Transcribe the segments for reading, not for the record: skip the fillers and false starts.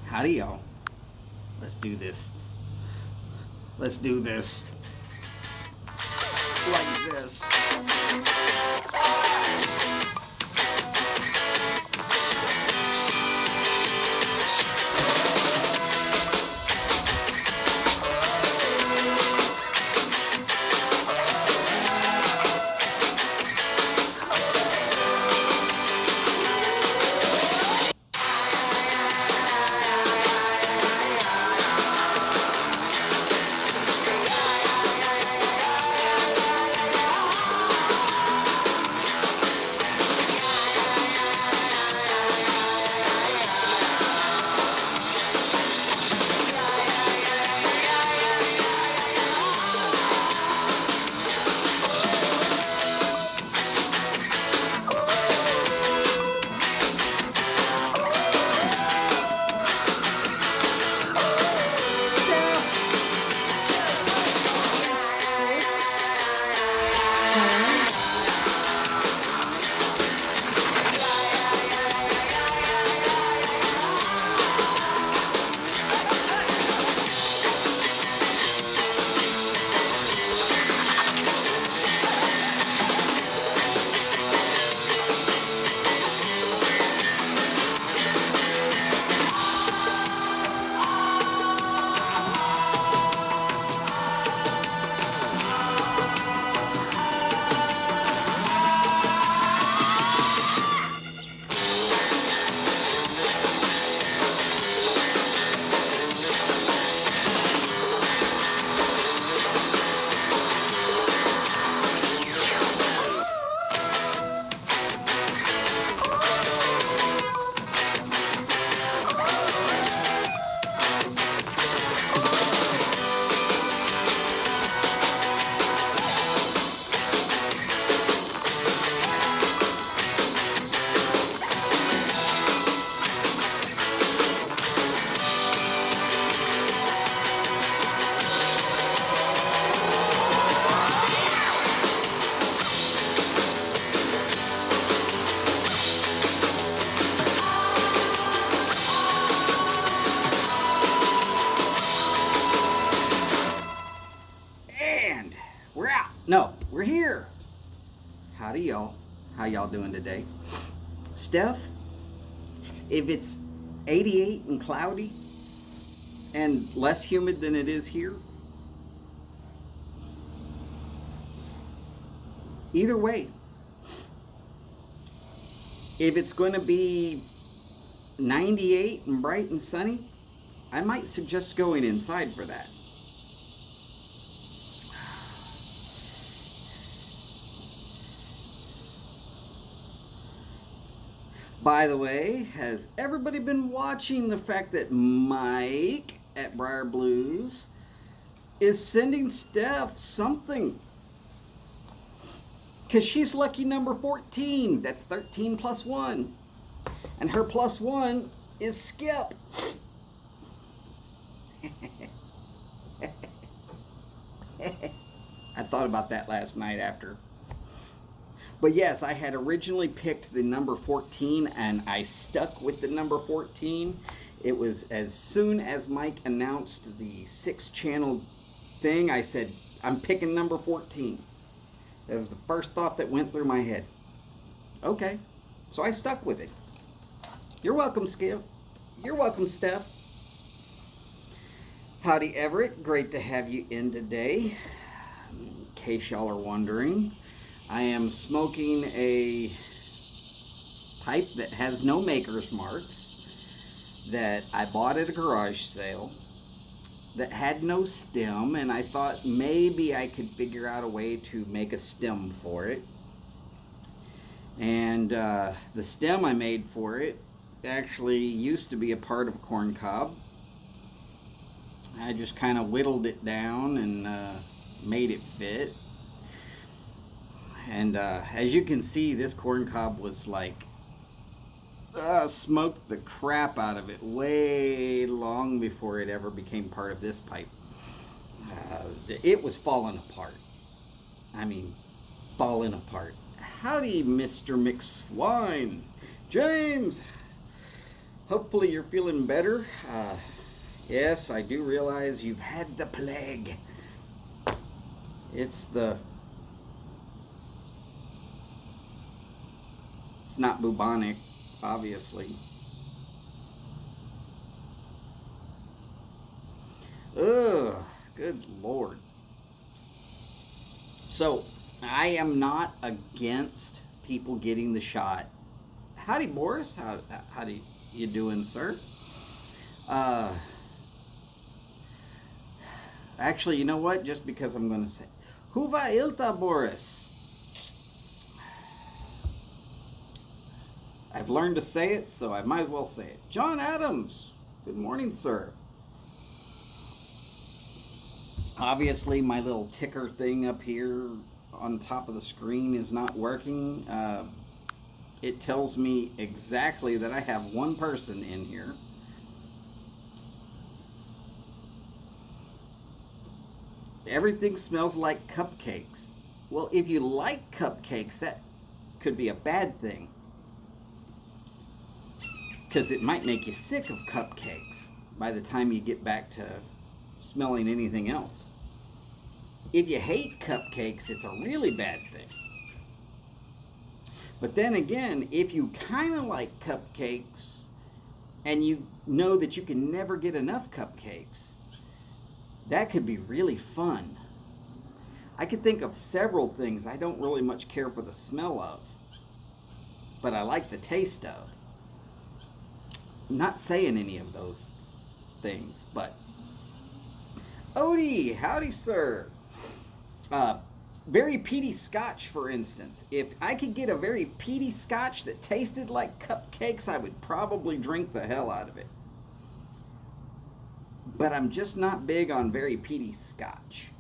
Howdy, y'all. Let's do this. Let's do this. Like this. And we're out. No, we're here. Howdy, y'all. How y'all doing today? Steph, if it's 88 and cloudy and less humid than it is here, either way, if it's going to be 98 and bright and sunny, I might suggest going inside for that. By the way, has everybody been watching the fact that Mike at Briar Blues is sending Steph something? Because she's lucky number 14. That's 13 plus 1. And her plus 1 is Skip. I thought about that last night after. But yes, I had originally picked the number 14 and I stuck with the number 14. It was as soon as Mike announced the 6-channel thing, I said, I'm picking number 14. That was the first thought that went through my head. Okay, so I stuck with it. You're welcome, Skip. You're welcome, Steph. Howdy, Everett. Great to have you in today. In case y'all are wondering, I am smoking a pipe that has no maker's marks that I bought at a garage sale that had no stem, and I thought maybe I could figure out a way to make a stem for it. And the stem I made for it actually used to be a part of a corn cob. I just kind of whittled it down and made it fit. And as you can see, this corn cob was like, smoked the crap out of it way long before it ever became part of this pipe. It was falling apart. I mean, falling apart. Howdy, Mr. McSwine. James, Hopefully you're feeling better. Yes, I do realize you've had the plague. It's not bubonic, obviously. Ugh, good Lord. So, I am not against people getting the shot. Howdy, Boris. Howdy you doing, sir? Uh, Actually, you know what? Just because I'm going to say, Huva ilta, Boris. I've learned to say it, so I might as well say it. John Adams. Good morning, sir. Obviously, my little ticker thing up here on top of the screen is not working. It tells me exactly that I have one person in here. Everything smells like cupcakes. Well, if you like cupcakes, that could be a bad thing, because it might make you sick of cupcakes by the time you get back to smelling anything else. If you hate cupcakes, it's a really bad thing. But then again, if you kind of like cupcakes and you know that you can never get enough cupcakes, that could be really fun. I could think of several things I don't really much care for the smell of, but I like the taste of. I'm not saying any of those things, but Odie, howdy, sir. Very peaty scotch, for instance. If I could get a very peaty scotch that tasted like cupcakes, I would probably drink the hell out of it. But I'm just not big on very peaty scotch.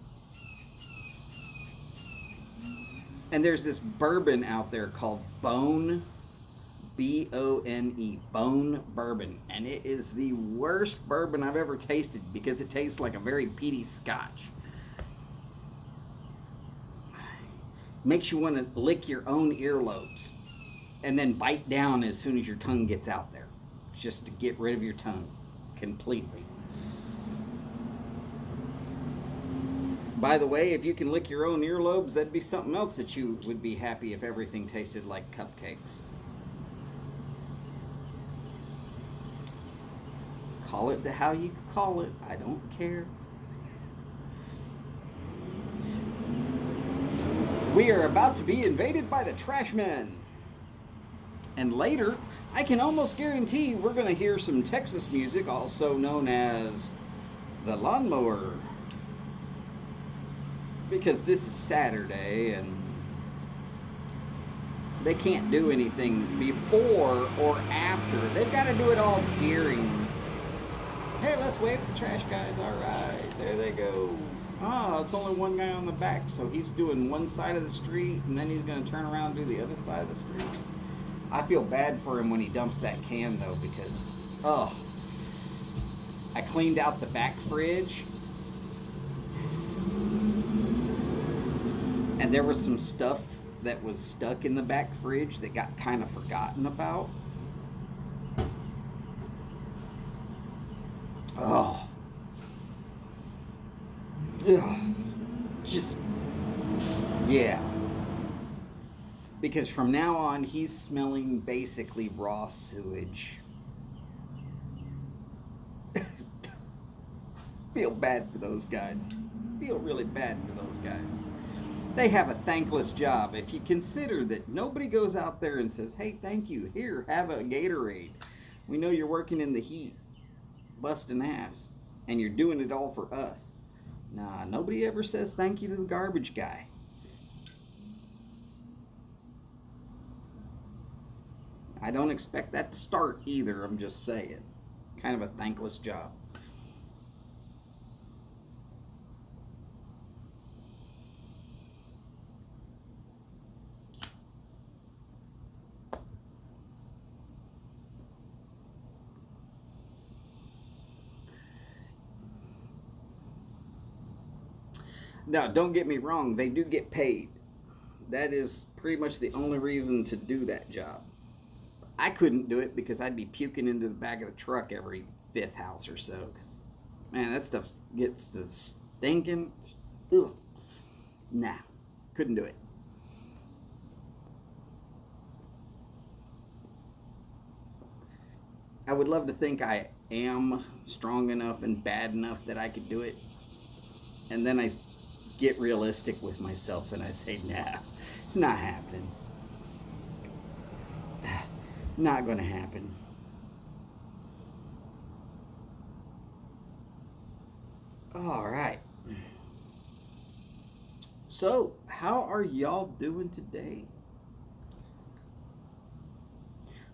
And there's this bourbon out there called Bone, B-O-N-E, Bone Bourbon. And it is the worst bourbon I've ever tasted because it tastes like a very peaty scotch. Makes you want to lick your own earlobes and then bite down as soon as your tongue gets out there, just to get rid of your tongue completely. By the way, if you can lick your own earlobes, that'd be something else that you would be happy if everything tasted like cupcakes. Call it how you call it. I don't care. We are about to be invaded by the trash men. And later, I can almost guarantee we're going to hear some Texas music, also known as the lawnmower. Because this is Saturday and they can't do anything before or after. They've got to do it all during. Hey, let's wave at the trash guys. All right, there they go. Oh, it's only one guy on the back, so he's doing one side of the street, and then he's going to turn around and do the other side of the street. I feel bad for him when he dumps that can, though, because, I cleaned out the back fridge, and there was some stuff that was stuck in the back fridge that got kind of forgotten about. Oh. Ugh. Just, yeah. Because from now on, he's smelling basically raw sewage. Feel bad for those guys. Feel really bad for those guys. They have a thankless job. If you consider that nobody goes out there and says, hey, thank you, here, have a Gatorade. We know you're working in the heat, busting ass, and you're doing it all for us. Nah, nobody ever says thank you to the garbage guy. I don't expect that to start either, I'm just saying. Kind of a thankless job. Now, don't get me wrong, they do get paid. That is pretty much the only reason to do that job. I couldn't do it because I'd be puking into the back of the truck every fifth house or so. Man, that stuff gets to stinking. Ugh. Nah, couldn't do it. I would love to think I am strong enough and bad enough that I could do it. And then I get realistic with myself and I say, nah, it's not happening. Not going to happen. All right. So, how are y'all doing today?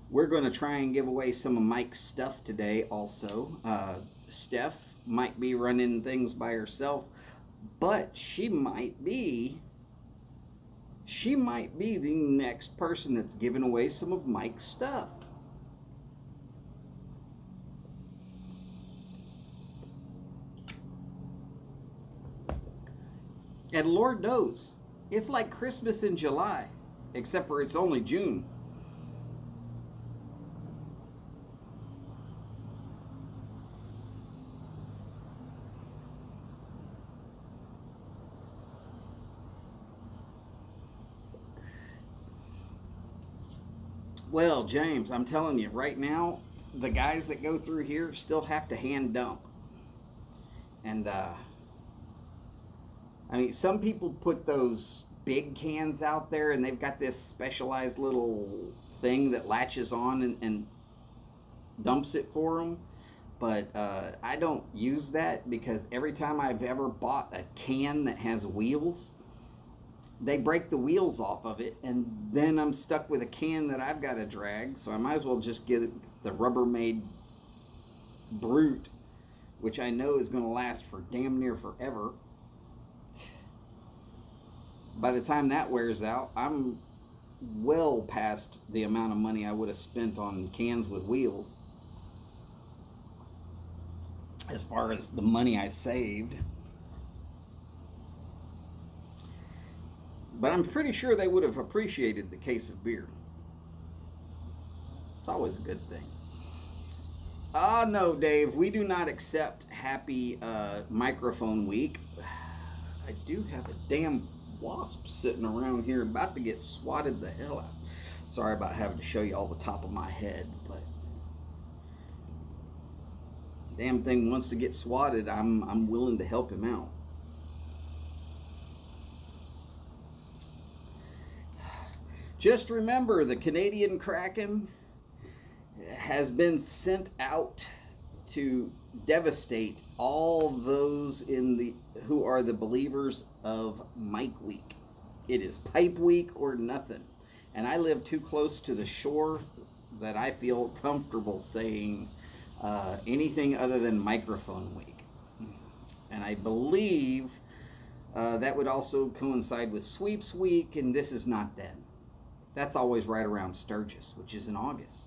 We're going to try and give away some of Mike's stuff today also. Steph might be running things by herself, but she might be the next person that's giving away some of Mike's stuff. And Lord knows, it's like Christmas in July, except for it's only June. Well, James, I'm telling you, right now, the guys that go through here still have to hand dump. And, I mean, some people put those big cans out there and they've got this specialized little thing that latches on and dumps it for them. But I don't use that because every time I've ever bought a can that has wheels, they break the wheels off of it, and then I'm stuck with a can that I've got to drag. So I might as well just get the Rubbermaid Brute, which I know is going to last for damn near forever. By the time that wears out, I'm well past the amount of money I would have spent on cans with wheels, as far as the money I saved. But I'm pretty sure they would have appreciated the case of beer. It's always a good thing. No, Dave, we do not accept Happy Microphone Week. I do have a damn wasp sitting around here about to get swatted the hell out. Sorry about having to show you all the top of my head, but damn thing wants to get swatted. I'm willing to help him out. Just remember, the Canadian Kraken has been sent out to devastate all those who are the believers of Mike Week. It is Pipe Week or nothing. And I live too close to the shore that I feel comfortable saying anything other than Microphone Week. And I believe that would also coincide with Sweeps Week, and this is not then. That's always right around Sturgis, which is in August.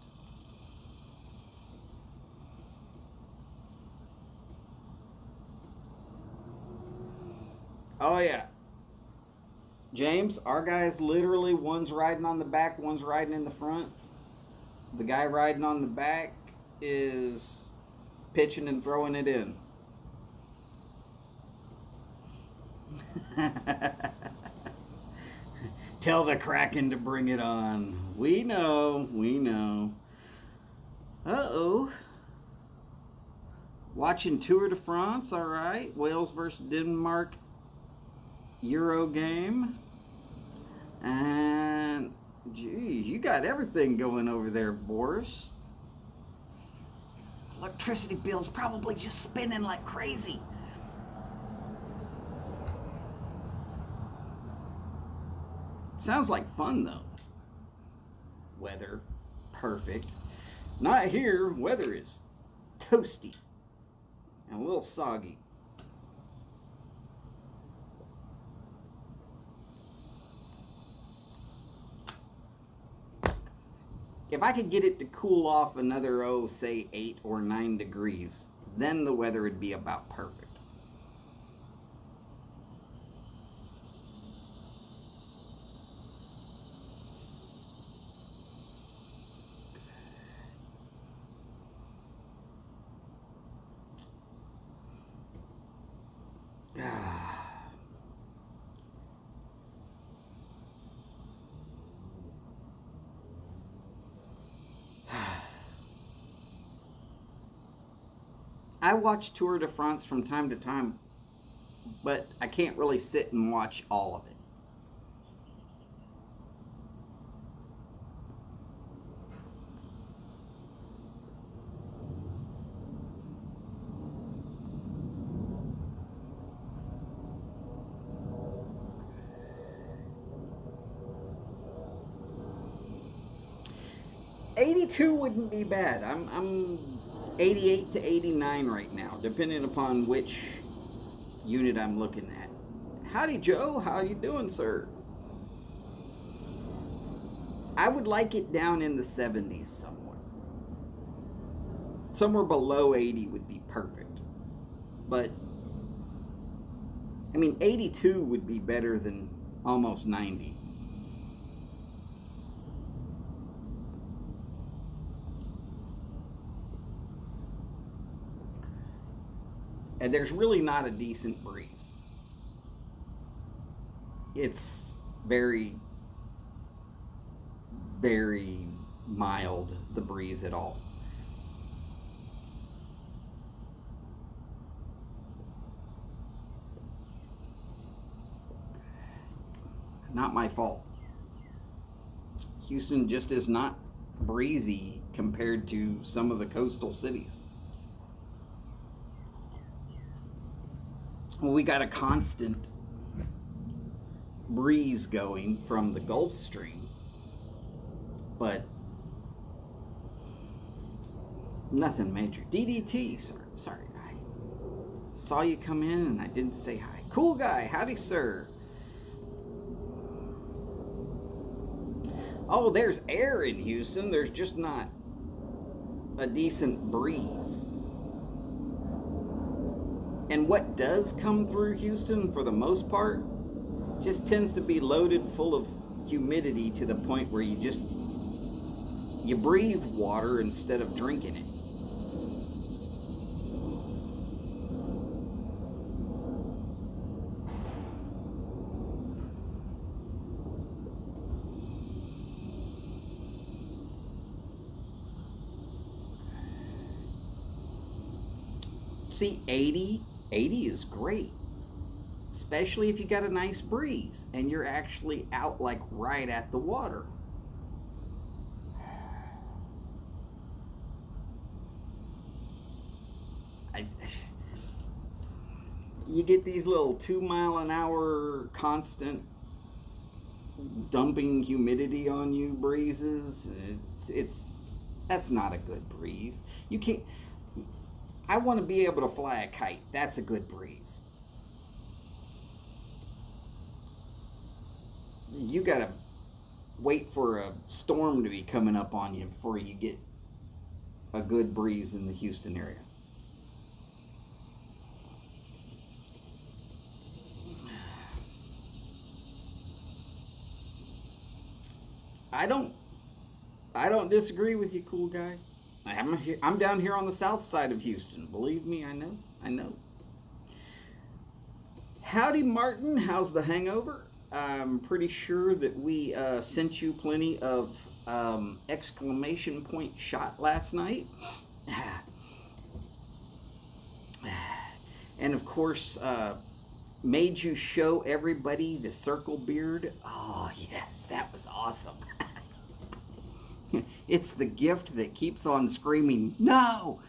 Oh, yeah. James, our guys literally, one's riding on the back, one's riding in the front. The guy riding on the back is pitching and throwing it in. Tell the Kraken to bring it on. We know, we know. Uh-oh. Watching Tour de France, all right. Wales versus Denmark Euro game. And, gee, you got everything going over there, Boris. Electricity bill's probably just spinning like crazy. Sounds like fun, though. Weather, perfect. Not here, weather is toasty and a little soggy. If I could get it to cool off another, say 8 or 9 degrees, then the weather would be about perfect. I watch Tour de France from time to time, but I can't really sit and watch all of it. '82 wouldn't be bad. I'm 88 to 89 right now, depending upon which unit I'm looking at. Howdy, Joe. How you doing, sir? I would like it down in the 70s somewhere. Somewhere below 80 would be perfect. But I mean, 82 would be better than almost 90. And there's really not a decent breeze. It's very, very mild, the breeze at all. Not my fault. Houston just is not breezy compared to some of the coastal cities. Well, we got a constant breeze going from the Gulf Stream, but nothing major. DDT, sorry, I saw you come in and I didn't say hi. Cool guy, howdy, sir. Oh, there's air in Houston. There's just not a decent breeze. And what does come through Houston, for the most part, just tends to be loaded full of humidity to the point where you breathe water instead of drinking it. See, 80 is great, especially if you got a nice breeze and you're actually out like right at the water. I, you get these little 2 mile an hour constant dumping humidity on you breezes. It's that's not a good breeze. You can't. I want to be able to fly a kite. That's a good breeze. You gotta wait for a storm to be coming up on you before you get a good breeze in the Houston area. I don't I don't disagree with you, cool guy. I'm down here on the south side of Houston. Believe me, I know. I know. Howdy, Martin. How's the hangover? I'm pretty sure that we sent you plenty of exclamation point shot last night. And of course, made you show everybody the circle beard. Oh, yes, that was awesome. It's the gift that keeps on screaming, no!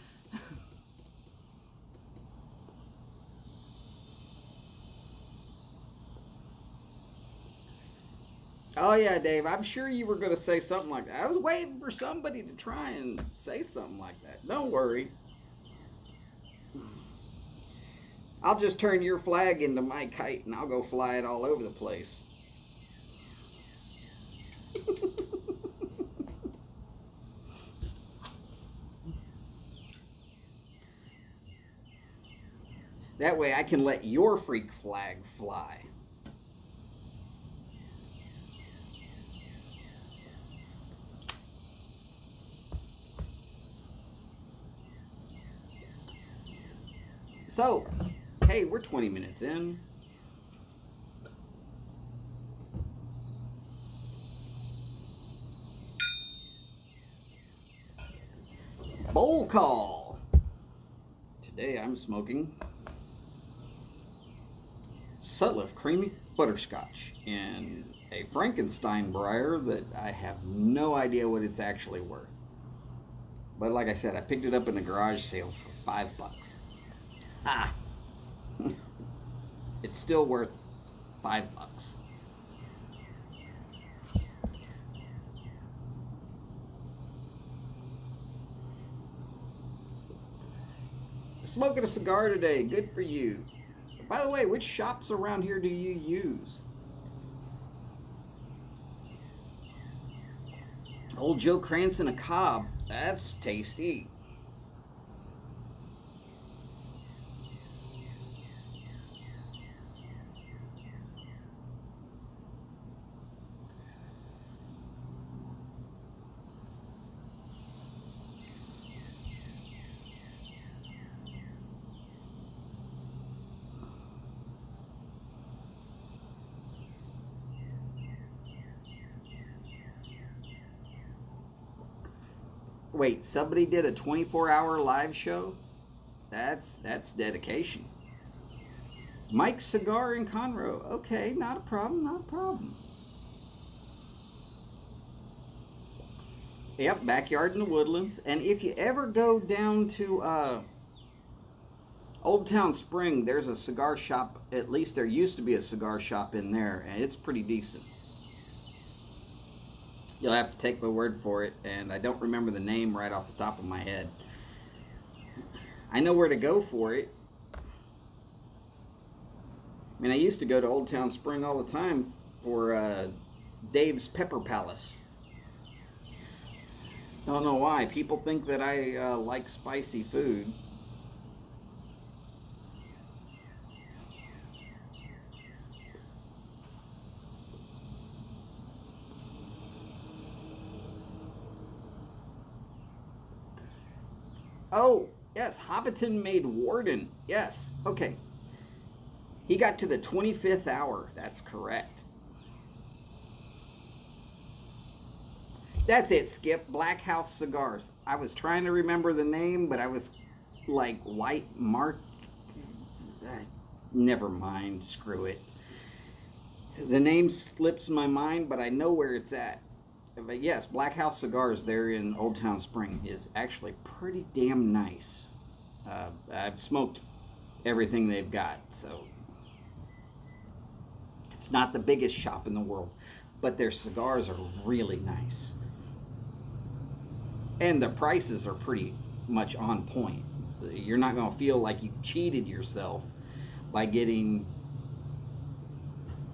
Oh, yeah, Dave, I'm sure you were going to say something like that. I was waiting for somebody to try and say something like that. Don't worry. I'll just turn your flag into my kite and I'll go fly it all over the place. That way I can let your freak flag fly. So, hey, we're 20 minutes in. Bowl call. Today I'm smoking Sutliff Creamy Butterscotch in a Frankenstein briar that I have no idea what it's actually worth. But like I said, I picked it up in a garage sale for $5. Ah! It's still worth $5. Smoking a cigar today. Good for you. By the way, which shops around here do you use? Old Joe Cranston, a Cobb. That's tasty. Wait, somebody did a 24-hour live show? That's dedication. Mike's Cigar in Conroe. Okay, not a problem, not a problem. Yep, backyard in the Woodlands. And if you ever go down to Old Town Spring, there's a cigar shop. At least there used to be a cigar shop in there, and it's pretty decent. You'll have to take my word for it, and I don't remember the name right off the top of my head. I know where to go for it. I mean, I used to go to Old Town Spring all the time for Dave's Pepper Palace. Don't know why. People think that I like spicy food. Oh, yes, Hobbiton made Warden. Yes, okay. He got to the 25th hour. That's correct. That's it, Skip. Black House Cigars. I was trying to remember the name, but I was like White Mark. Never mind. Screw it. The name slips my mind, but I know where it's at. But yes, Black House Cigars there in Old Town Spring is actually pretty damn nice. I've smoked everything they've got, so it's not the biggest shop in the world, but their cigars are really nice. And the prices are pretty much on point. You're not going to feel like you cheated yourself by getting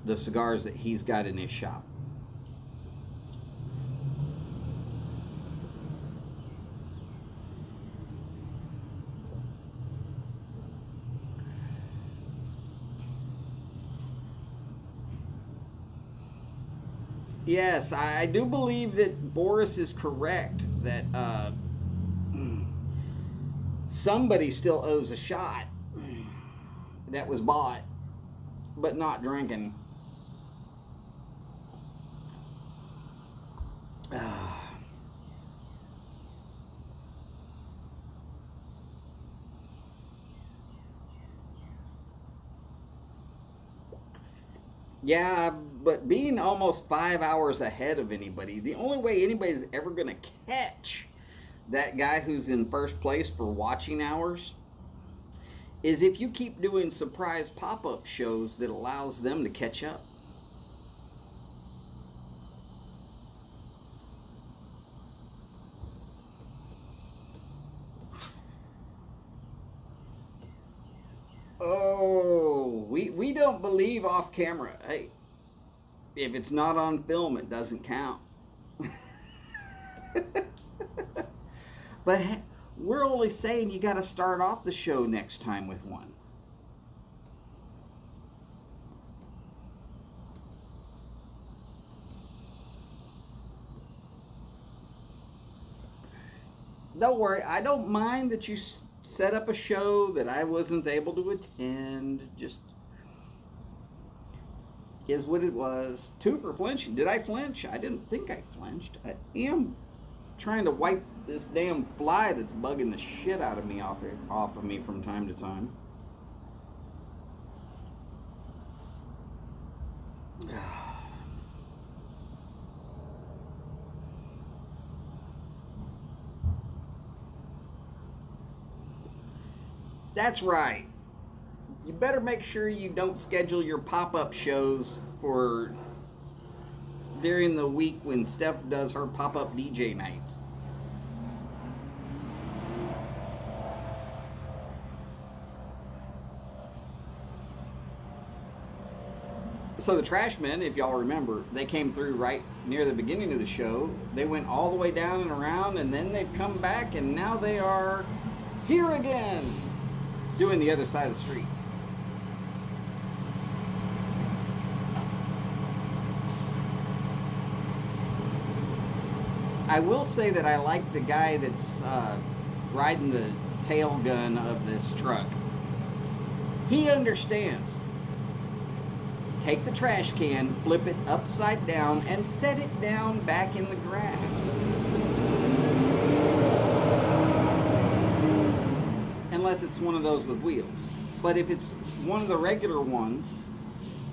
the cigars that he's got in his shop. Yes, I do believe that Boris is correct that somebody still owes a shot that was bought but not drinking. Yeah, but being almost 5 hours ahead of anybody, the only way anybody's ever going to catch that guy who's in first place for watching hours is if you keep doing surprise pop-up shows that allows them to catch up. Oh, we don't believe off camera. Hey, if it's not on film, it doesn't count. But we're only saying you got to start off the show next time with one. Don't worry, I don't mind that you set up a show that I wasn't able to attend. Just is what it was. Two for flinching. Did I flinch? I didn't think I flinched. I am trying to wipe this damn fly that's bugging the shit out of me off of me from time to time. That's right. You better make sure you don't schedule your pop-up shows for during the week when Steph does her pop-up DJ nights. So the Trashmen, if y'all remember, they came through right near the beginning of the show. They went all the way down and around, and then they've come back, and now they are here again, doing the other side of the street. I will say that I like the guy that's riding the tail gun of this truck. He understands. Take the trash can, flip it upside down, and set it down back in the grass. Unless it's one of those with wheels. But if it's one of the regular ones,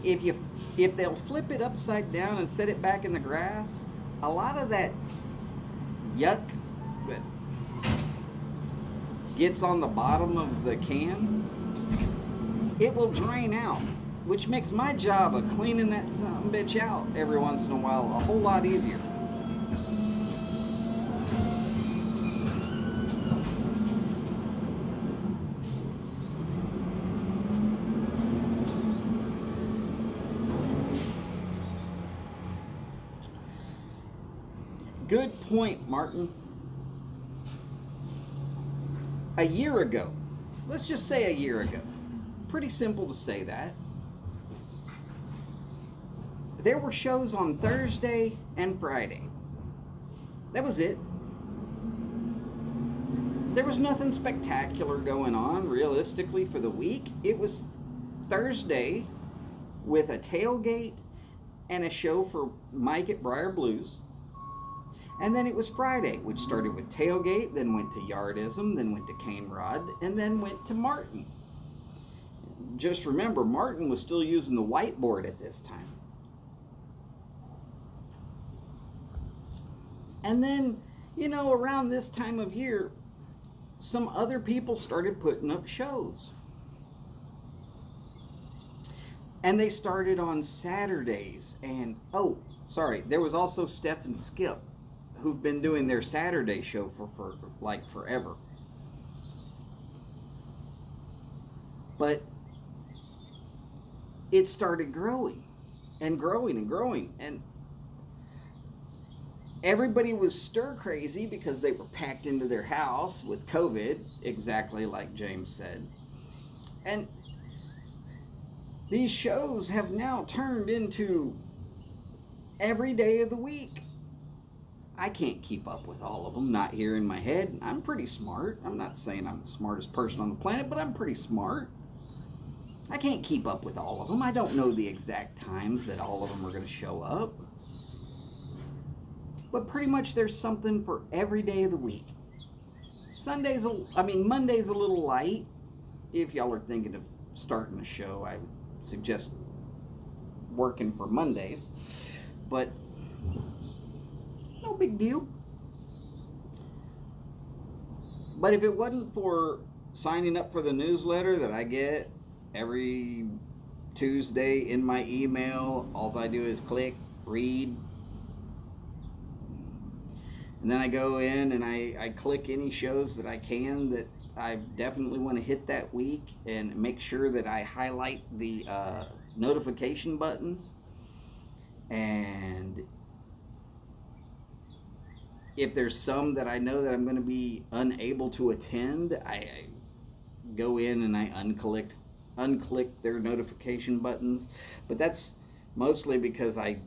if they'll flip it upside down and set it back in the grass, a lot of that yuck that gets on the bottom of the can, it will drain out, which makes my job of cleaning that son of a bitch out every once in a while a whole lot easier. Good point, Martin. A year ago, let's just say a year ago, pretty simple to say that, there were shows on Thursday and Friday. That was it. There was nothing spectacular going on, realistically, for the week. It was Thursday with a tailgate and a show for Mike at Briar Blues. And then it was Friday, which started with tailgate, then went to Yardism, then went to Cane Rod, and then went to Martin. Just remember, Martin was still using the whiteboard at this time. And then, around this time of year, some other people started putting up shows. And they started on Saturdays. And, there was also Steph and Skip, who've been doing their Saturday show for like forever. But it started growing and growing and growing. And everybody was stir crazy because they were packed into their house with COVID, exactly like James said. And these shows have now turned into every day of the week. I can't keep up with all of them, not here in my head. I'm pretty smart. I'm not saying I'm the smartest person on the planet, but I'm pretty smart. I can't keep up with all of them. I don't know the exact times that all of them are going to show up. But pretty much there's something for every day of the week. Monday's a little light. If y'all are thinking of starting a show, I would suggest working for Mondays. But no big deal. But if it wasn't for signing up for the newsletter that I get every Tuesday in my email, all I do is click, read, and then I go in and I click any shows that I can that I definitely want to hit that week, and make sure that I highlight the notification buttons. And if there's some that I know that I'm going to be unable to attend, I go in and I unclick their notification buttons. But that's mostly because I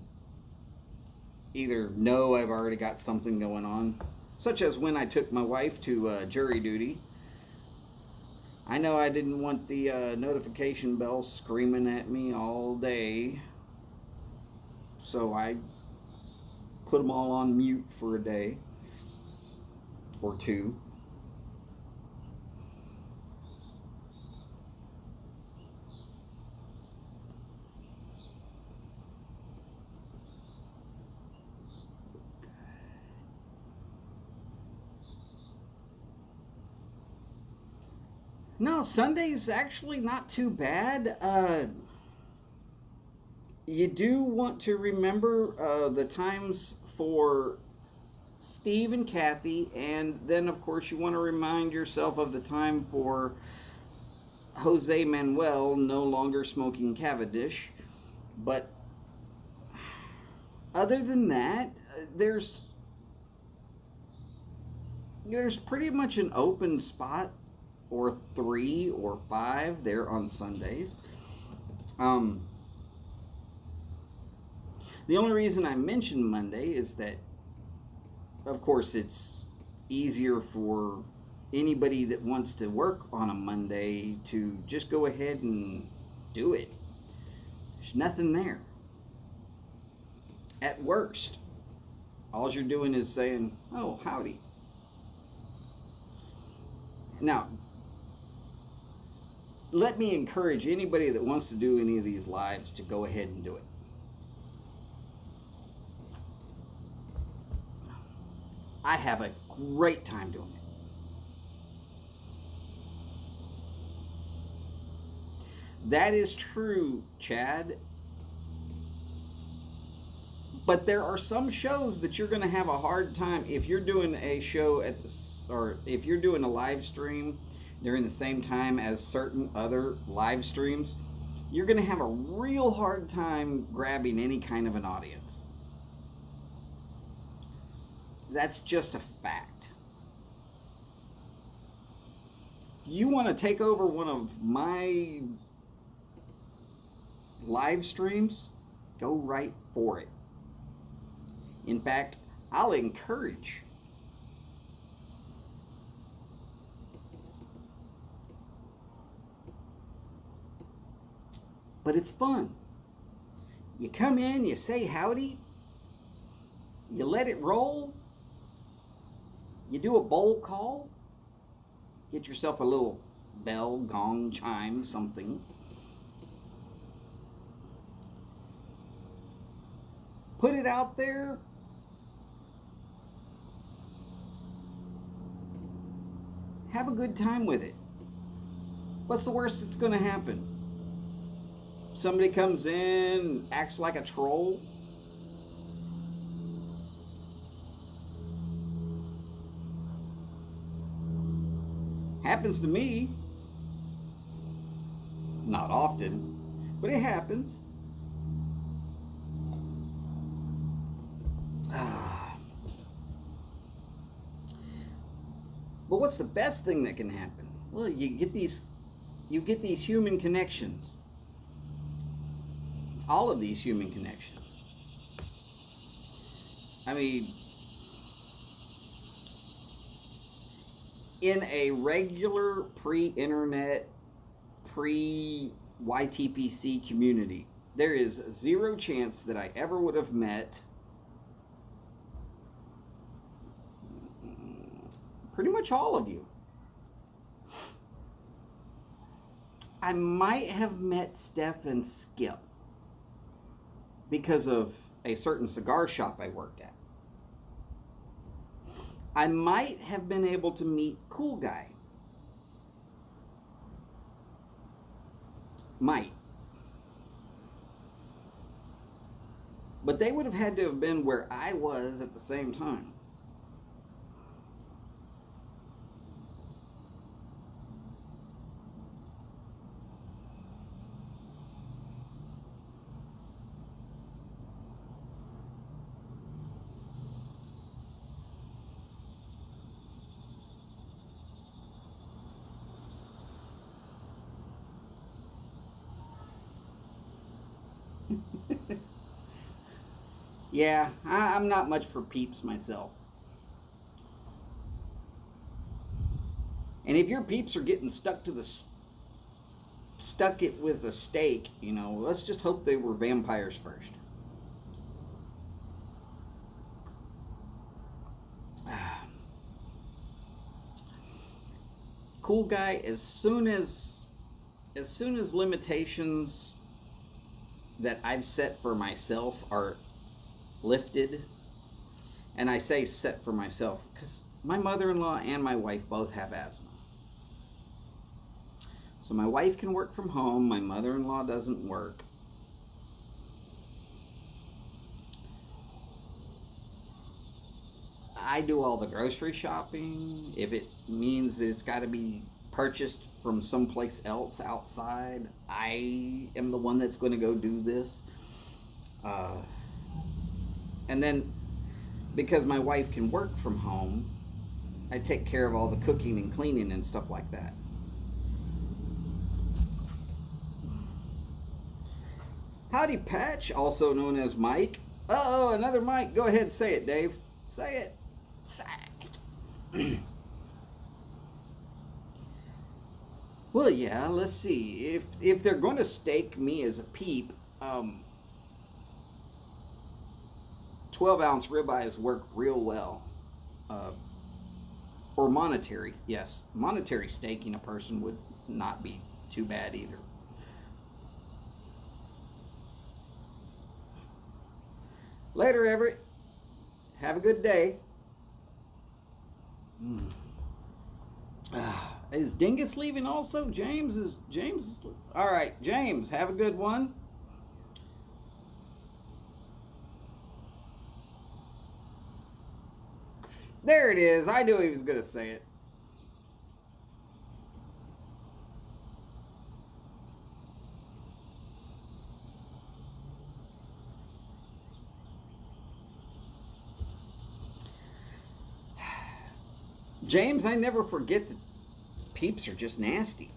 either know I've already got something going on, such as when I took my wife to jury duty. I know I didn't want the notification bell screaming at me all day, so I put them all on mute for a day. or two. No, Sunday's actually not too bad. You do want to remember the times for Steve and Kathy, and then, of course, you want to remind yourself of the time for Jose Manuel, no longer smoking Cavendish. But other than that, there's pretty much an open spot, or 3 or 5 there on Sundays. The only reason I mentioned Monday is that, of course, it's easier for anybody that wants to work on a Monday to just go ahead and do it. There's nothing there. At worst, all you're doing is saying, "Oh, howdy." Now, let me encourage anybody that wants to do any of these lives to go ahead and do it. I have a great time doing it. That is true, Chad. But there are some shows that you're going to have a hard time if you're doing a show or if you're doing a live stream during the same time as certain other live streams. You're going to have a real hard time grabbing any kind of an audience. That's just a fact. If you want to take over one of my live streams, go right for it. In fact, I'll encourage. But it's fun. You come in, you say howdy, you let it roll, you do a bowl call, get yourself a little bell, gong, chime, something. Put it out there. Have a good time with it. What's the worst that's going to happen? Somebody comes in, acts like a troll. Happens to me. Not often, but it happens. But what's the best thing that can happen? Well, you get these human connections. All of these human connections. I mean, in a regular pre-internet, pre-YTPC community, there is zero chance that I ever would have met pretty much all of you. I might have met Steph and Skip because of a certain cigar shop I worked at. I might have been able to meet Cool Guy. Might. But they would have had to have been where I was at the same time. Yeah, I'm not much for peeps myself. And if your peeps are getting stuck it with a stake, let's just hope they were vampires first. cool guy. As soon as limitations that I've set for myself are lifted, and I say set for myself because my mother-in-law and my wife both have asthma. So my wife can work from home, my mother-in-law doesn't work. I do all the grocery shopping. If it means that it's got to be purchased from someplace else outside, I am the one that's going to go do this. And then, because my wife can work from home, I take care of all the cooking and cleaning and stuff like that. Howdy Patch, also known as Mike. Uh-oh, another Mike. Go ahead, say it, Dave. Say it. Say it. Well, yeah, let's see. If they're going to stake me as a peep, 12-ounce ribeyes work real well. Or monetary, yes. Monetary staking a person would not be too bad either. Later, Everett. Have a good day. Is Dingus leaving also? James? All right, James, have a good one. There it is. I knew he was going to say it. James, I never forget that peeps are just nasty.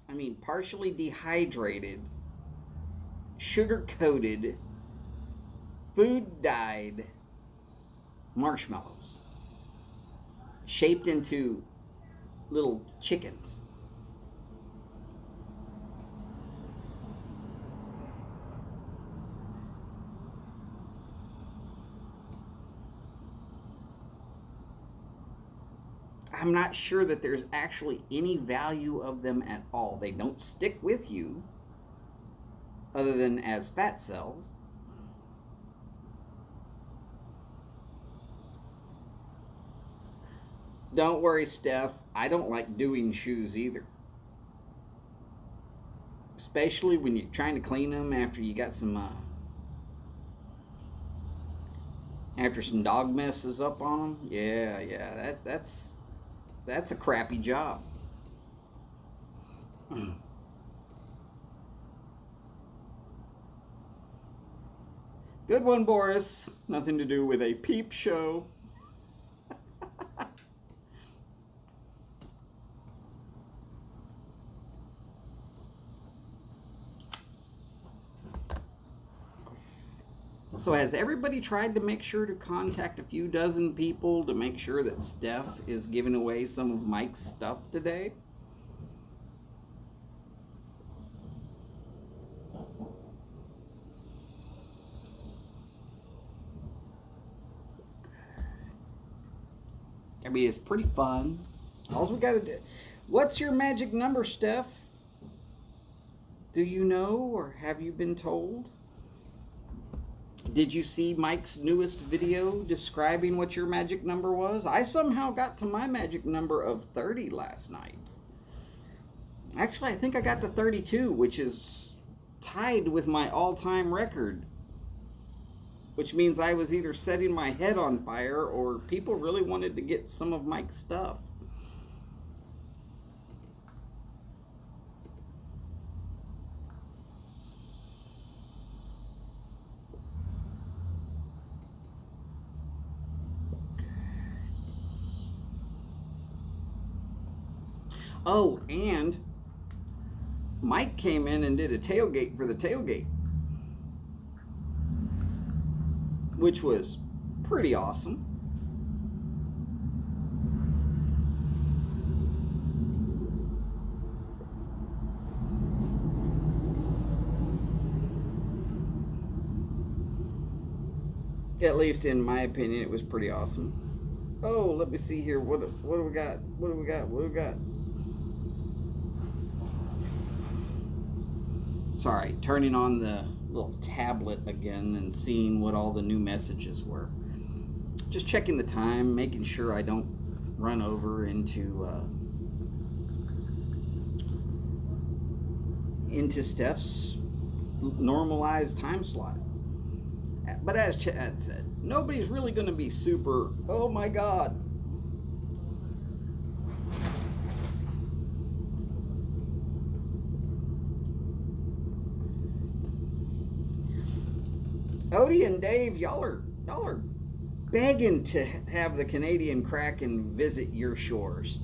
I mean, partially dehydrated, sugar-coated, food-dyed marshmallows shaped into little chickens. I'm not sure that there's actually any value of them at all. They don't stick with you other than as fat cells. Don't worry, Steph. I don't like doing shoes either. Especially when you're trying to clean them after you got some after some dog messes up on them. Yeah, that's a crappy job. Good one, Boris. Nothing to do with a peep show. So has everybody tried to make sure to contact a few dozen people to make sure that Steph is giving away some of Mike's stuff today? I mean, it's pretty fun. All we got to do. What's your magic number, Steph? Do you know, or have you been told? Did you see Mike's newest video describing what your magic number was? I somehow got to my magic number of 30 last night. Actually, I think I got to 32, which is tied with my all-time record. Which means I was either setting my head on fire or people really wanted to get some of Mike's stuff. Oh, and Mike came in and did a tailgate for the tailgate, which was pretty awesome. At least in my opinion, it was pretty awesome. Oh, let me see here. What do we got? What do we got? What do we got? Sorry, turning on the little tablet again and seeing what all the new messages were. Just checking the time, making sure I don't run over into Steph's normalized time slot. But as Chad said, nobody's really going to be super, oh my god. Odie and Dave, y'all are begging to have the Canadian Kraken visit your shores.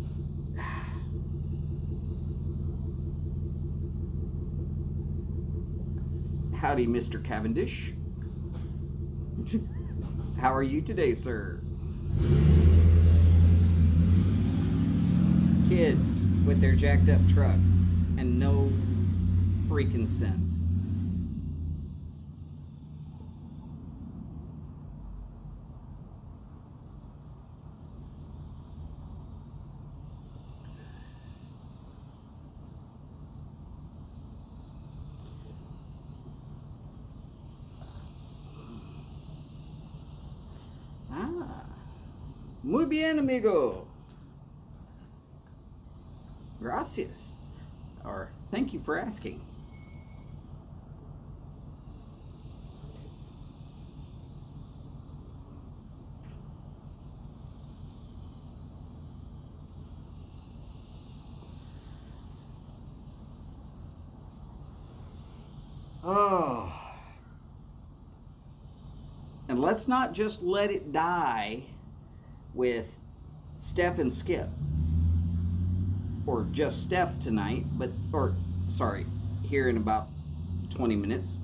Howdy, Mr. Cavendish. How are you today, sir? Kids with their jacked up truck and no freaking sense. Muy bien, amigo. Gracias. Or thank you for asking. Oh. And let's not just let it die with Steph and Skip. Or just Steph tonight, here in about 20 minutes.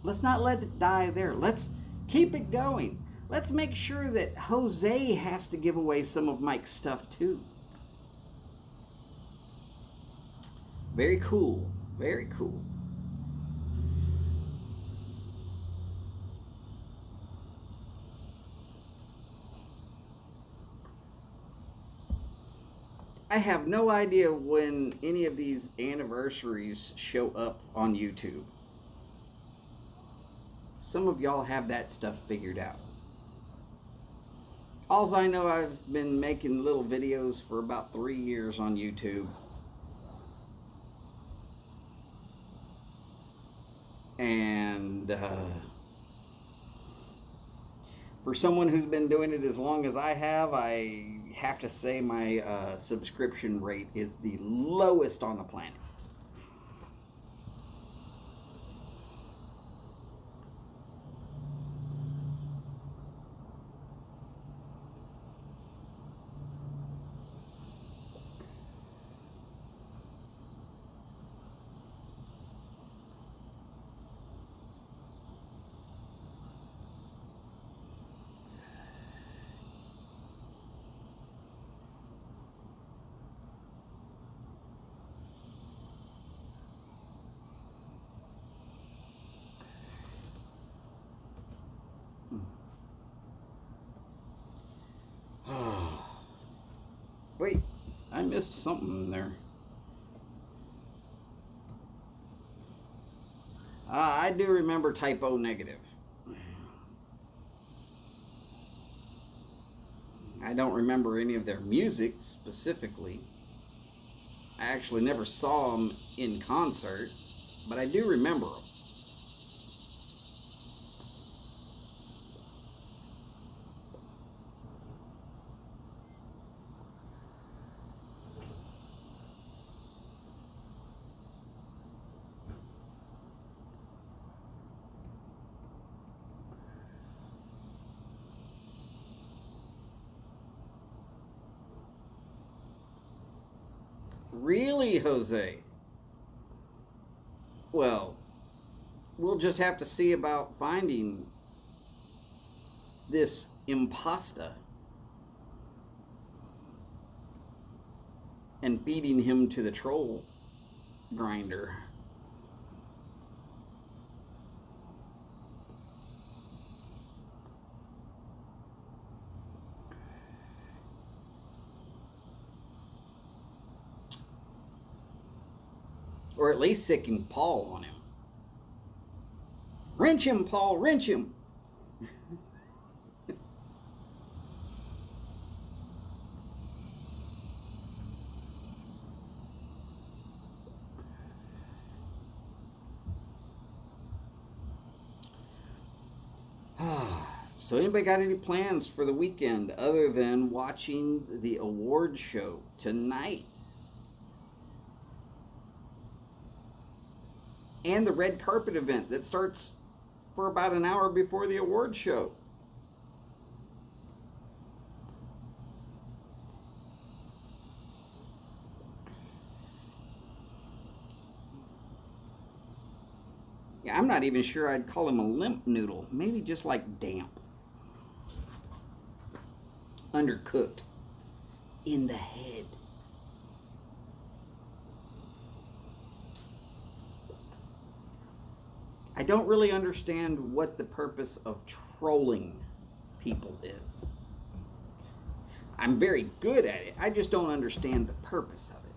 Let's not let it die there. Let's keep it going. Let's make sure that Jose has to give away some of Mike's stuff too. Very cool. Very cool. I have no idea when any of these anniversaries show up on YouTube. Some of y'all have that stuff figured out. Alls I know, I've been making little videos for about 3 years on YouTube. And for someone who's been doing it as long as I have to say my subscription rate is the lowest on the planet. Wait, I missed something in there. I do remember Type O Negative. I don't remember any of their music specifically. I actually never saw them in concert, but I do remember them. Really, Jose? Well, we'll just have to see about finding this impasta and feeding him to the troll grinder. Or at least sicking Paul on him. Wrench him, Paul, wrench him. So anybody got any plans for the weekend other than watching the award show tonight? And the red carpet event that starts for about an hour before the award show. Yeah, I'm not even sure I'd call him a limp noodle. Maybe just like damp. Undercooked. In the head. I don't really understand what the purpose of trolling people is. I'm very good at it. I just don't understand the purpose of it.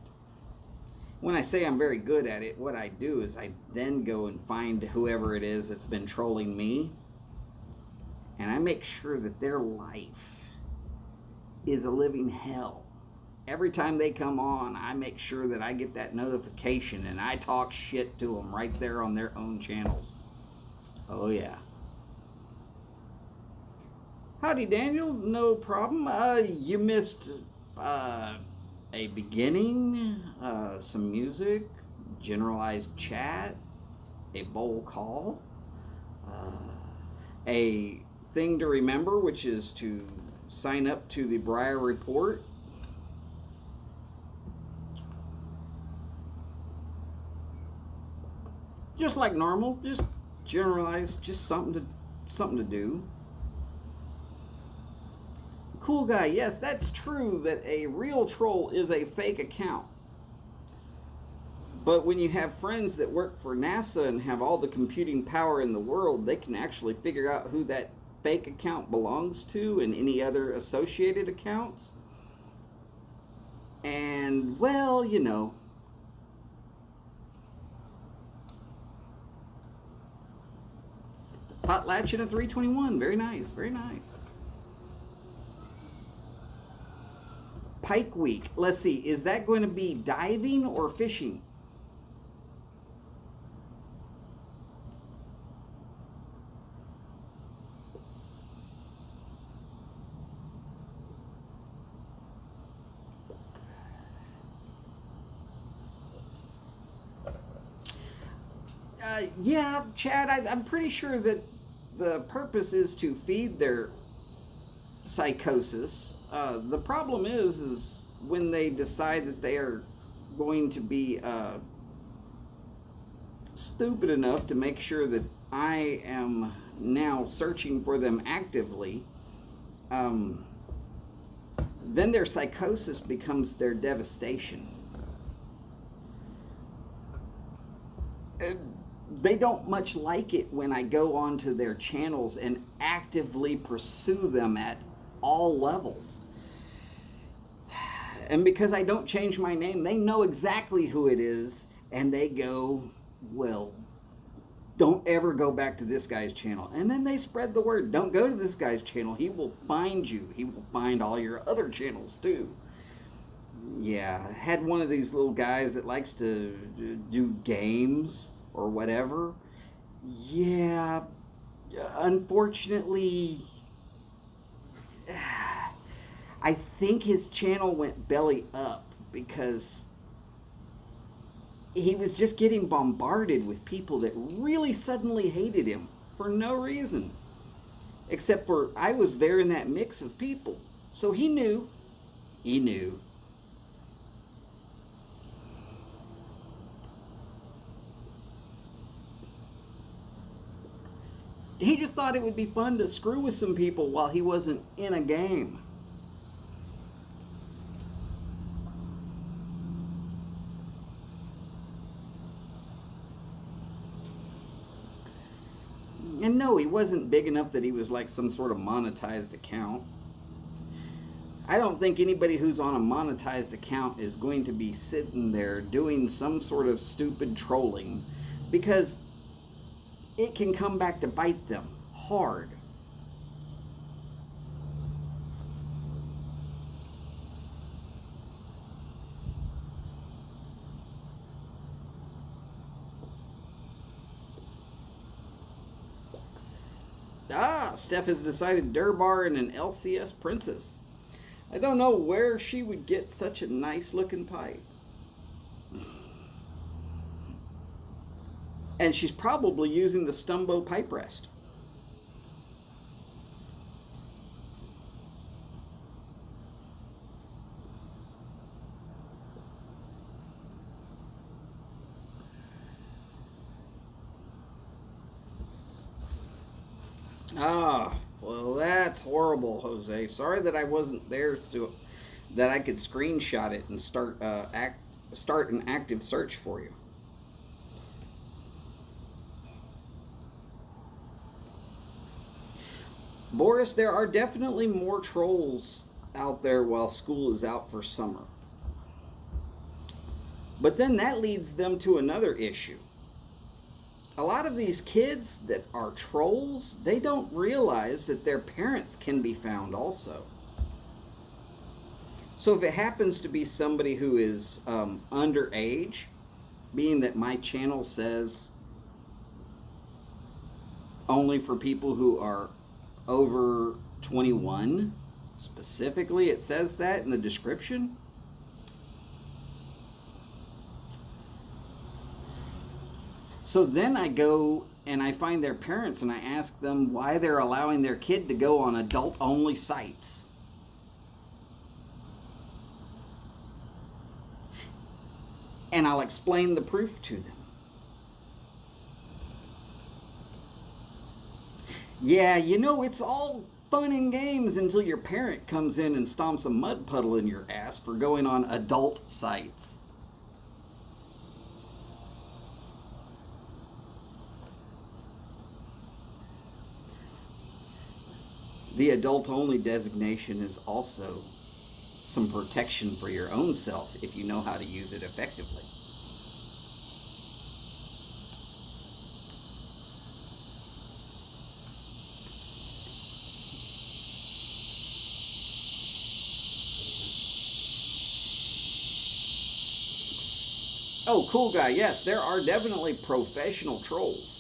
When I say I'm very good at it, what I do is I then go and find whoever it is that's been trolling me, and I make sure that their life is a living hell. Every time they come on, I make sure that I get that notification and I talk shit to them right there on their own channels. Oh yeah. Howdy, Daniel. No problem. You missed a beginning, some music, generalized chat, a bowl call, a thing to remember, which is to sign up to the Briar Report. Just like normal, just generalized, just something to do. Cool guy, yes, that's true that a real troll is a fake account. But when you have friends that work for NASA and have all the computing power in the world, they can actually figure out who that fake account belongs to and any other associated accounts. And, well, you know. Potlatch in a 321. Very nice, very nice. Pike Week. Let's see, is that going to be diving or fishing? Yeah, Chad, I'm pretty sure that the purpose is to feed their psychosis. The problem is when they decide that they are going to be stupid enough to make sure that I am now searching for them actively, then their psychosis becomes their devastation. They don't much like it when I go onto their channels and actively pursue them at all levels. And because I don't change my name, they know exactly who it is, and they go, well, don't ever go back to this guy's channel. And then they spread the word, don't go to this guy's channel. He will find you. He will find all your other channels too. Yeah, I had one of these little guys that likes to do games or whatever. Yeah, unfortunately, I think his channel went belly up because he was just getting bombarded with people that really suddenly hated him for no reason. Except for I was there in that mix of people. So he knew. He knew. He just thought it would be fun to screw with some people while he wasn't in a game. And no, he wasn't big enough that he was like some sort of monetized account. I don't think anybody who's on a monetized account is going to be sitting there doing some sort of stupid trolling, because it can come back to bite them hard. Ah, Steph has decided Durbar and an LCS Princess. I don't know where she would get such a nice looking pipe. And she's probably using the Stumbo pipe rest. Ah, well, that's horrible, Jose. Sorry that I wasn't there that I could screenshot it and start an active search for you. Boris, there are definitely more trolls out there while school is out for summer. But then that leads them to another issue. A lot of these kids that are trolls, they don't realize that their parents can be found also. So if it happens to be somebody who is underage, being that my channel says only for people who are over 21, specifically it says that in the description. So then I go and I find their parents and I ask them why they're allowing their kid to go on adult only sites. And I'll explain the proof to them. Yeah, you know, it's all fun and games until your parent comes in and stomps a mud puddle in your ass for going on adult sites. The adult only designation is also some protection for your own self if you know how to use it effectively. Oh, cool guy. Yes, there are definitely professional trolls.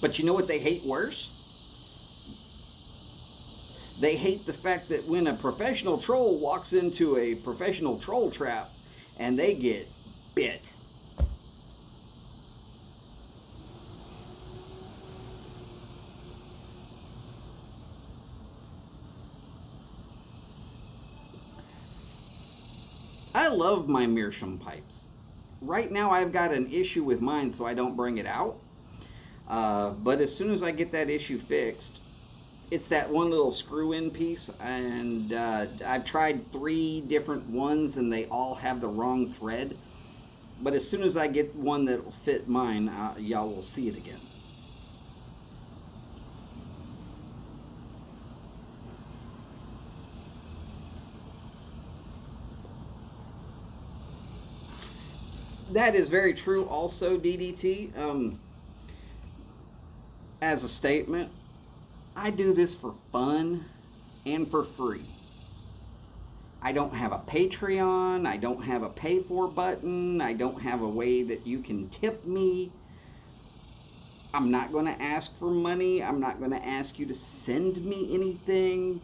But you know what they hate worse? They hate the fact that when a professional troll walks into a professional troll trap and they get bit. I love my meerschaum pipes. Right now I've got an issue with mine, so I don't bring it out. But as soon as I get that issue fixed, it's that one little screw-in piece, and I've tried 3 different ones and they all have the wrong thread. But as soon as I get one that will fit mine, y'all will see it again. That is very true also, DDT. As a statement, I do this for fun and for free. I don't have a Patreon, I don't have a pay for button, I don't have a way that you can tip me. I'm not going to ask for money, I'm not going to ask you to send me anything.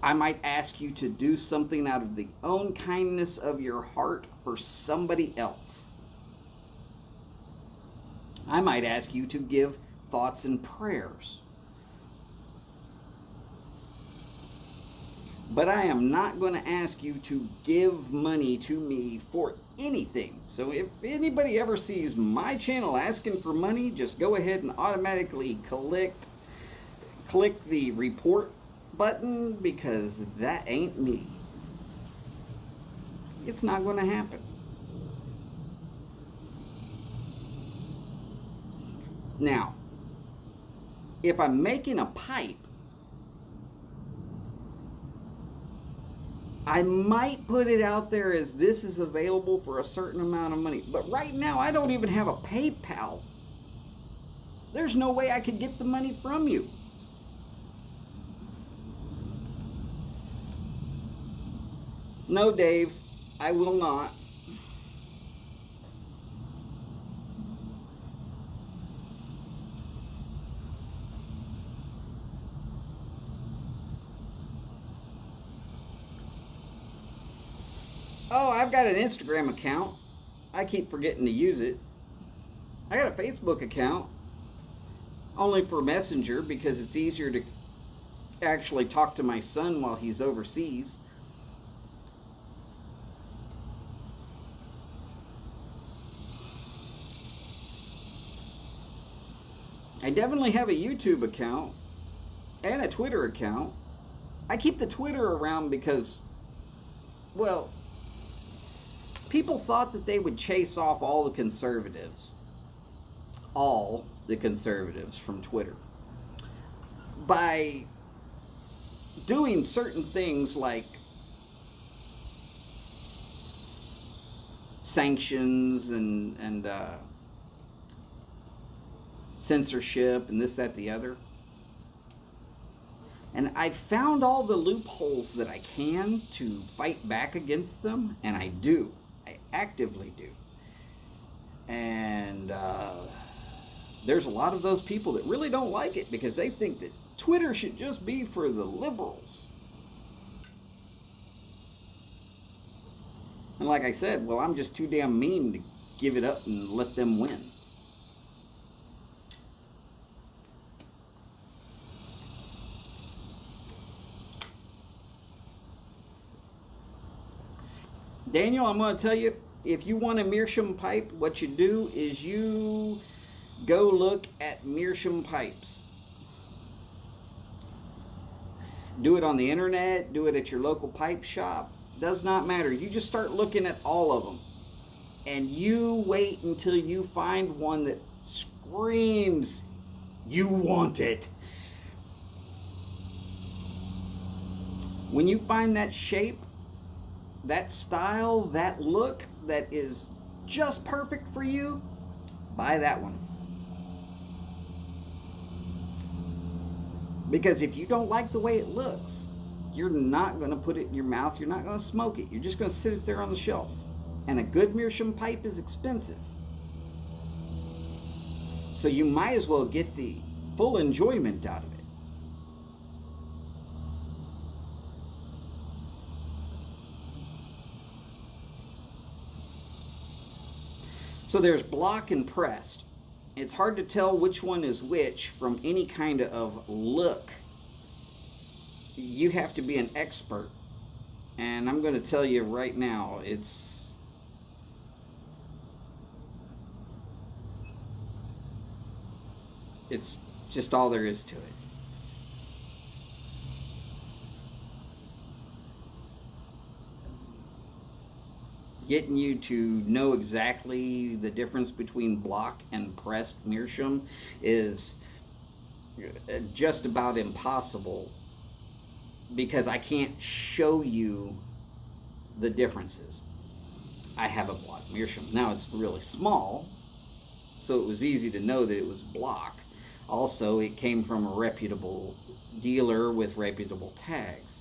I might ask you to do something out of the own kindness of your heart for somebody else. I might ask you to give thoughts and prayers. But I am not going to ask you to give money to me for anything. So if anybody ever sees my channel asking for money, just go ahead and automatically click the report button, because that ain't me. It's not going to happen. Now, if I'm making a pipe, I might put it out there as this is available for a certain amount of money. But right now, I don't even have a PayPal. There's no way I could get the money from you. No, Dave, I will not. Oh, I've got an Instagram account. I keep forgetting to use it. I got a Facebook account. Only for Messenger because it's easier to actually talk to my son while he's overseas. I definitely have a YouTube account and a Twitter account. I keep the Twitter around because, well, people thought that they would chase off all the conservatives. All the conservatives from Twitter. By doing certain things like sanctions and censorship and this, that, the other. And I found all the loopholes that I can to fight back against them, and I do. I actively do. And there's a lot of those people that really don't like it because they think that Twitter should just be for the liberals. And like I said, well, I'm just too damn mean to give it up and let them win. Daniel, I'm going to tell you, if you want a meerschaum pipe, what you do is you go look at meerschaum pipes. Do it on the internet, do it at your local pipe shop. Does not matter. You just start looking at all of them. And you wait until you find one that screams, you want it. When you find that shape, that style, that look that is just perfect for you, buy that one. Because if you don't like the way it looks, you're not going to put it in your mouth, you're not going to smoke it, you're just going to sit it there on the shelf. And a good meerschaum pipe is expensive. So you might as well get the full enjoyment out of it. So there's block and pressed. It's hard to tell which one is which from any kind of look. You have to be an expert. And I'm going to tell you right now, it's just all there is to it. Getting you to know exactly the difference between block and pressed meerschaum is just about impossible because I can't show you the differences. I have a block meerschaum. Now it's really small, so it was easy to know that it was block. Also, it came from a reputable dealer with reputable tags.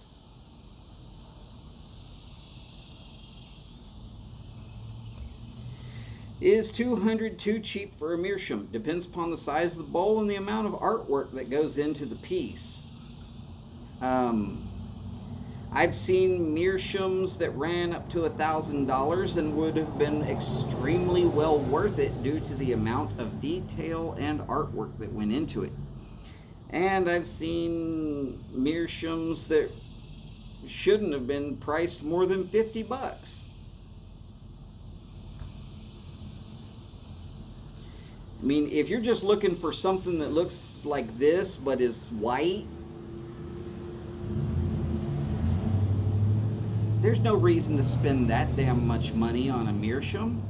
Is $200 too cheap for a meerschaum? Depends upon the size of the bowl and the amount of artwork that goes into the piece. I've seen meerschaums that ran up to $1,000 and would have been extremely well worth it due to the amount of detail and artwork that went into it. And I've seen meerschaums that shouldn't have been priced more than $50. I mean, if you're just looking for something that looks like this but is white, there's no reason to spend that damn much money on a meerschaum.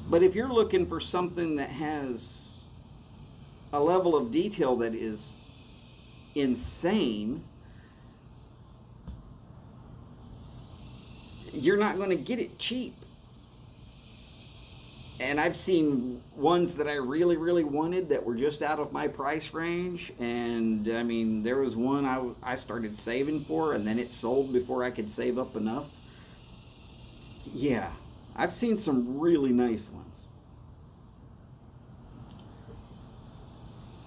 But if you're looking for something that has a level of detail that is insane, you're not going to get it cheap. And I've seen ones that I really, really wanted that were just out of my price range. And I mean, there was one I started saving for, and then it sold before I could save up enough. Yeah, I've seen some really nice ones.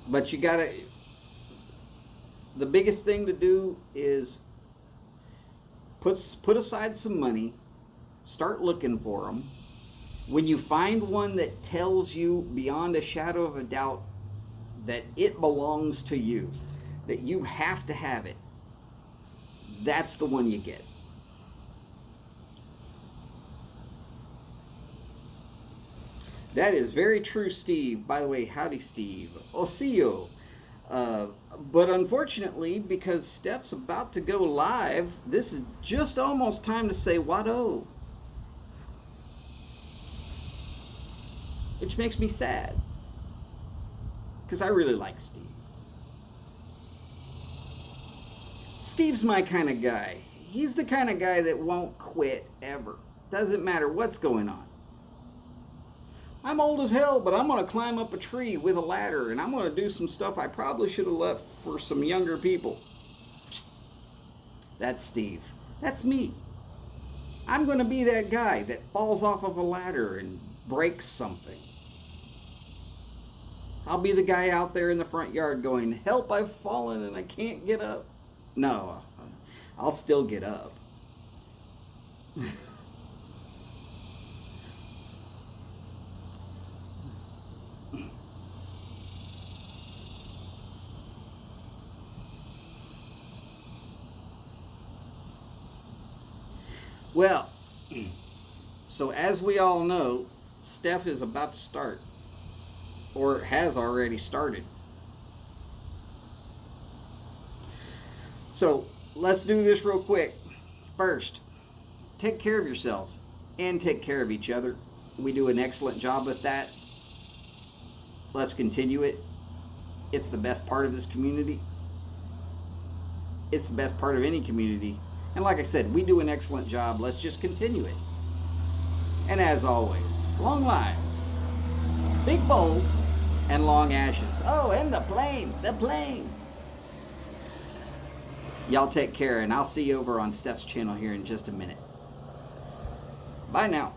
But you gotta, the biggest thing to do is put aside some money, start looking for them. When you find one that tells you beyond a shadow of a doubt that it belongs to you, that you have to have it, that's the one you get. That is very true, Steve. By the way, howdy, Steve. I'll see you. But unfortunately, because Steph's about to go live, this is just almost time to say wado. Which makes me sad, because I really like Steve. Steve's my kind of guy. He's the kind of guy that won't quit ever. Doesn't matter what's going on. I'm old as hell, but I'm going to climb up a tree with a ladder, and I'm going to do some stuff I probably should have left for some younger people. That's Steve. That's me. I'm going to be that guy that falls off of a ladder and breaks something. I'll be the guy out there in the front yard going, "Help, I've fallen and I can't get up." No, I'll still get up. Well, so as we all know, Steph is about to start, or has already started. So let's do this real quick. First, take care of yourselves and take care of each other. We do an excellent job with that. Let's continue it. It's the best part of this community. It's the best part of any community. And like I said, we do an excellent job. Let's just continue it. And as always, long lives, big bowls, and long ashes. Oh, and the plane. Y'all take care, and I'll see you over on Steph's channel here in just a minute. Bye now.